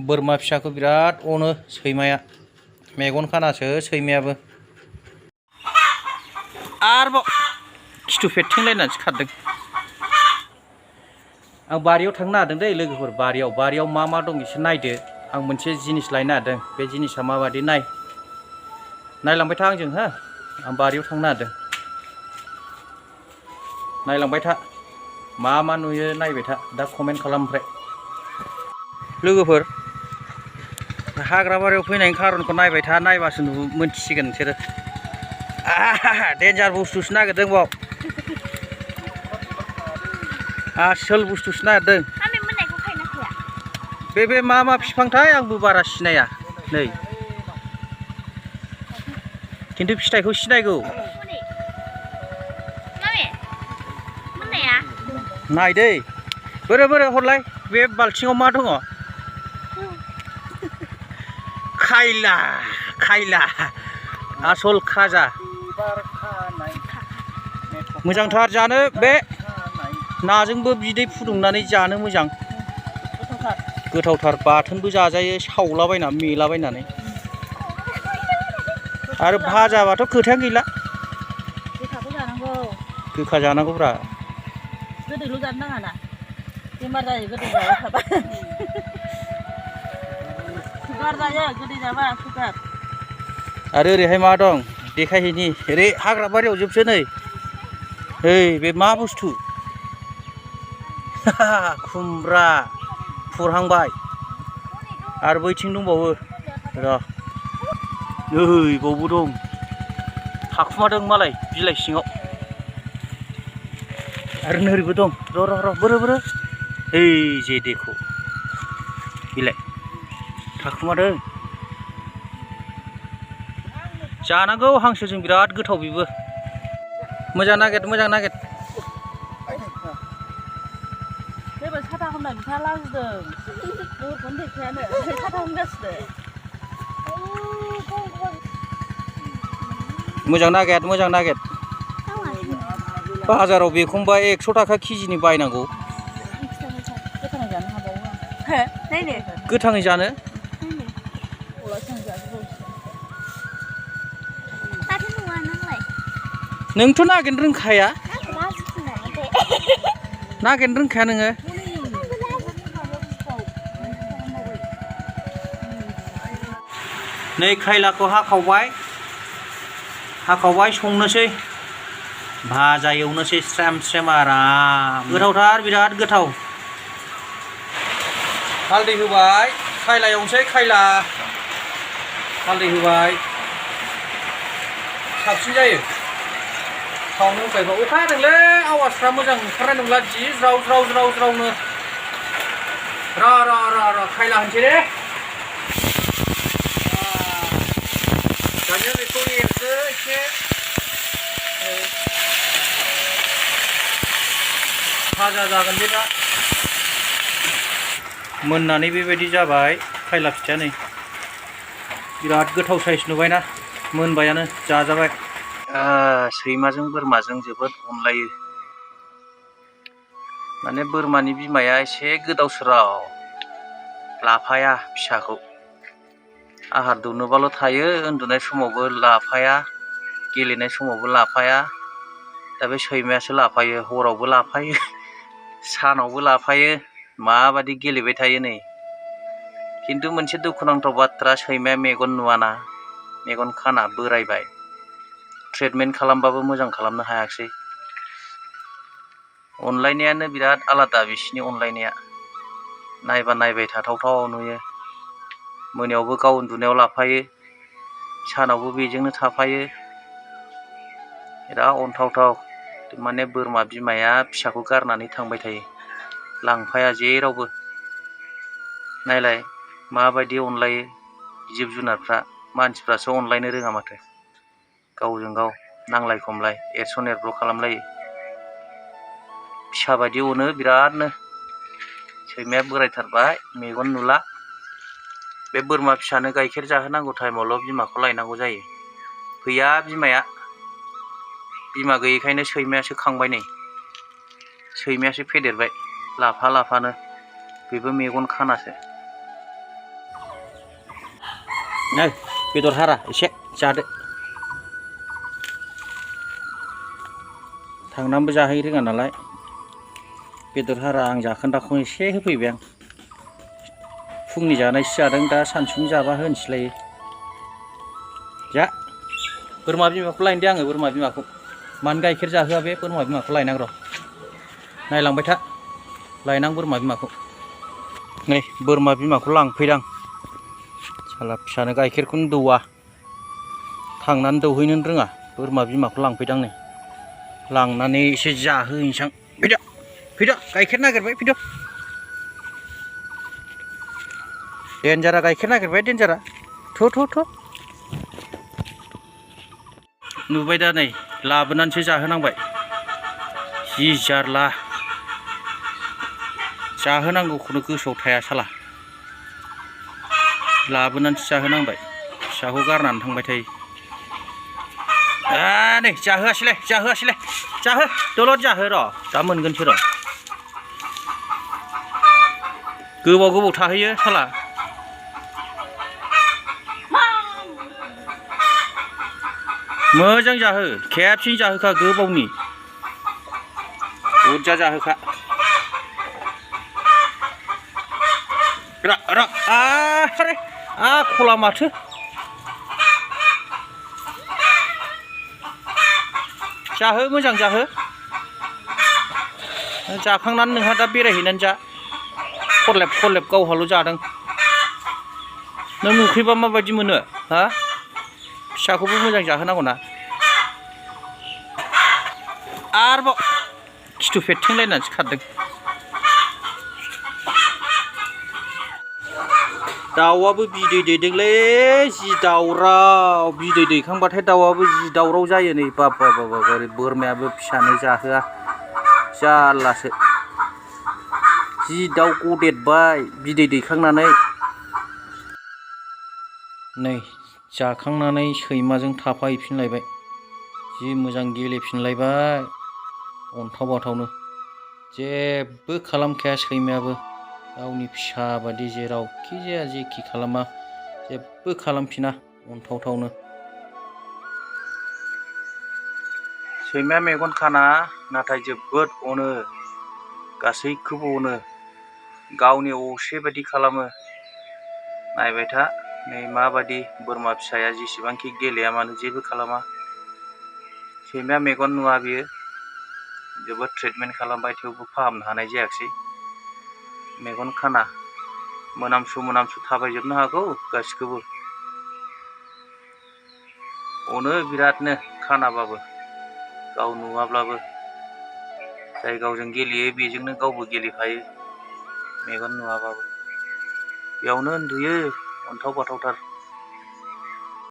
बोरमा फिसाखौ बिराद अनो सैमाया मेगन खानासो सैमायाबो आरोबाव खिथु फेरथिंलायनानैसो खारदों। आं बारियाव थांनो नागिरदों दै लोगोफोर बारियाव मा दं एसे नायदो। आं मोनसे जिनिस लायनो नागिरदों बे जिनिसा माबादि नायलांबाय था आंजों हो। आं बारियाव थांनो नागिरदों नायलांबाय था मा नुयो नायबाय था दा कमेन्ट खालाम। ओमफ्राय लोगोफोर हाग्रा बारियाव फैनायनि खारनखौ नायबाय था नायबासो मोनथिसिगोन नोंसोरो। डेन्जार बुस्थुसो नागिरदों बाव आसोल बुस्थुसो नागिरदों। बे मा बिफांथाय आंबो बारा सिनाया नै खिन्थु फिथाइखौ सिनायगौ। नायदै बोरो हरलाय बे बाल्थिङाव मा दङ? खायला आसल खाजा मोजांथार जानो बे नाजोंबो बिदै फुदुंनानै जानो मोजां गोथावथार बाथोनबो जाजायो सावलाबायनानै मेलाबायनानै आरो भाजाबाथ' खोथायानो गैला। गोखा जानांगौब्रा गोदैल' जानो नाङा ना बेमार जायो गोदै जाबाय थाबा। सुगार जायो गोदै जाबा सुगार। आरो ओरैहाय मा दं देखायहैनि ओरै हाग्रा बारियाव जोबसो नै ओइ बे मा बुस्थु खुमब्रा फुरहांबाय आरो बैथिं दंबावो र' नै बावबो दं थाखुमादों मालाय बिलाइ सिङाव आरो नोरैबो दं र' बोरो ओइ जे देखौ बिलाइ थाखुमादों जानांगौ हांसोजों बिराद गोथाव बेबो। मोजां नागिर जेबो साथा हमना बिथा लांदों नोरखौनो देखायानो साथा हमगासिनो। मोजां नागिर बाजाराव बेखौबा 100 थाखा केजिनि बायनांगौ। गोथाङै जानो हाबावो गोथाङै जानो नोंथ' नागिरनो रोंखाया नोङो। नै खायलाखौ हाखावबाय संनोसै भाजा एवनोसै स्रेम आराम गोथावथार बिराद गोथाव। हालदै होबाय खायला एवनोसै हालदै होबाय साबसिन जायो सावनो होबायबा। अखा हादोंलै आवाजफ्रा मोजां ओंखारनाय नंला जि ज्रावनो र' खायला होनसै दे दानिया बेखौ एरदो एसे भाजा जागोन बे दा मोननानै बेबायदि जाबाय खायला फिथाइया नै बिराद गोथाव साइज नुबायना मोनबायानो जाजाबाय। सैमाजों बोरमाजों जोबोद अनलायो माने बोरमानि बिमाया एसे गोदाव सोराव लाफाया फिसाखौ आहार दौनोबाल' थायो उन्दुनाय समावबो लाफाया गेलेनाय समावबो लाफाया। दा बे सैमायासो लाफायो हरावबो लाफायो सानावबो लाफायो माबादि गेलेबाय थायो नै। खिन्थु मोनसे दुखुनांथाव बाथ्रा सैमाया मेगन नुवाना मेगन खाना बोरायबाय ट्रिटमेन्ट खालामबाबो मोजां खालामनो हायाखिसै। अनलायनायानो बिराद आलादा बिसिनि अनलायनाया नायबा नायबाय थाथावथाव नुयो। मोनायावबो गाव उन्दुनायाव लाफायो सानावबो बेजोंनो थाफायो बिराद अनथावथाव। माने बोरमा बिमाया फिसाखौ गारनानै थांबाय थायो लांफाया जेरावबो। नायलाय माबायदि अनलायो जिब जुनारफ्रा मानसिफ्रासो अनलायनो रोङा माथो गावजों गाव नांलाय खमलाय एरसन एरब्र' खालामलायो। फिसा बायदि अनो बिरादनो। सैमाया बोरायथारबाय मेगन नुला। बे बोरमा फिसानो गाइखेर जाहोनांगौ टाइमावल' बिमाखौ लायनांगौ जायो फैया बिमाया। बिमा गैयैखायनो सैमायासो खांबाय नै सैमायासो फेदेरबाय लाफानो बेबो मेगन खानासो। नै बेदर हारा एसे जादो थांनानैबो जाहैनो रोङा नालाय बेदर हारा आं जाखोन्दाखौ एसे होफैबाय आं फुंनि जानायसो जादों दा सानसुनि जाबा होनोसैलायो जा बोरमा बिमाखौ लायनोदे आङो बोरमा बिमाखौ मानो गाइखेर जाहोआ बे बोरमा बिमाखौ लायनांग र' नायलांबाय था लायनां बोरमा बिमाखौ नै बोरमा बिमाखौ लांफैदां साला फिसानो गाइखेरखौनो दौआ थांनानै दौहैनो रोङा बोरमा बिमाखौ लांफैदां नै लांनानै एसे जाहोहैनोसां फैदो फैदो गाइखेर नागिरबाय फैदो देन्जारा गाइखेर नागिरबाय देन्जारा थ' नुबाय दा नै लाबोनानैसो जाहोनांबाय जि जारला जाहोनांगौखौनो गोसोआव थाया साला लाबोनानैसो जाहोनांबाय फिसाखौ गारनानै थांबाय थायो नै जाहोआसैलाय जाहो दलद जाहो र' दा मोनगोनसो र' गोबाव थाहैयो साला मोजां जाहो खेबसेनो जाहोखा गोबावनि बुरजा जाहोखा खला माथो जाहो मोजां जाहो जाखांनानै नोंहा दा बेरायहैनानै जा खरलेब गावहाल' जादों नों नुफैबा माबायदि मोनो हा फिसाखौबो मोजां जाहोनांगौना आरोबाव खिथु फेरथिंलायनानैसो खारदों दाउआबो बिदै दैदोंलै जि दावराव बिदै दैखांबाथाय दाउआबो जि दावराव जायो नै बाबा बोरमायाबो फिसानो जाहोआ जारलासो जि दाउ गदेरबाय बिदै दैखांनानै नै जाखांनानै सैमाजों थाफाहैफिनलायबाय जि मोजां गेलेफिनलायबाय अन्थाव बाथावनो जेबो खालामखाया सैमायाबो गावनि फिसा बादि जेरावखि जाया जेखि खालामा जेबो खालामफिना अन्थावथावनो सैमाया मेगन खाना नाथाय जोबोद अनो गासैखौबो अनो गावनि असे बायदि खालामो नायबाय था नै माबायदि बोरमा फिसाया जेसेबांखि गेलेया मानो जेबो खालामा सैमाया मेगन नुवा बियो जोबोद ट्रिटमेन्ट खालामबाय थेवबो फाहामनो हानाय जायाखिसै मेगन खाना मोनामसु थाबायजोबनो हागौ गासिखौबो अनो बिरादनो खानाबाबो गाव नुवाब्लाबो जाय गावजों गेलेयो बेजोंनो गावबो गेलेफायो मेगन नुवाबाबो बेयावनो उन्दुयो अन्थाव बाथावथार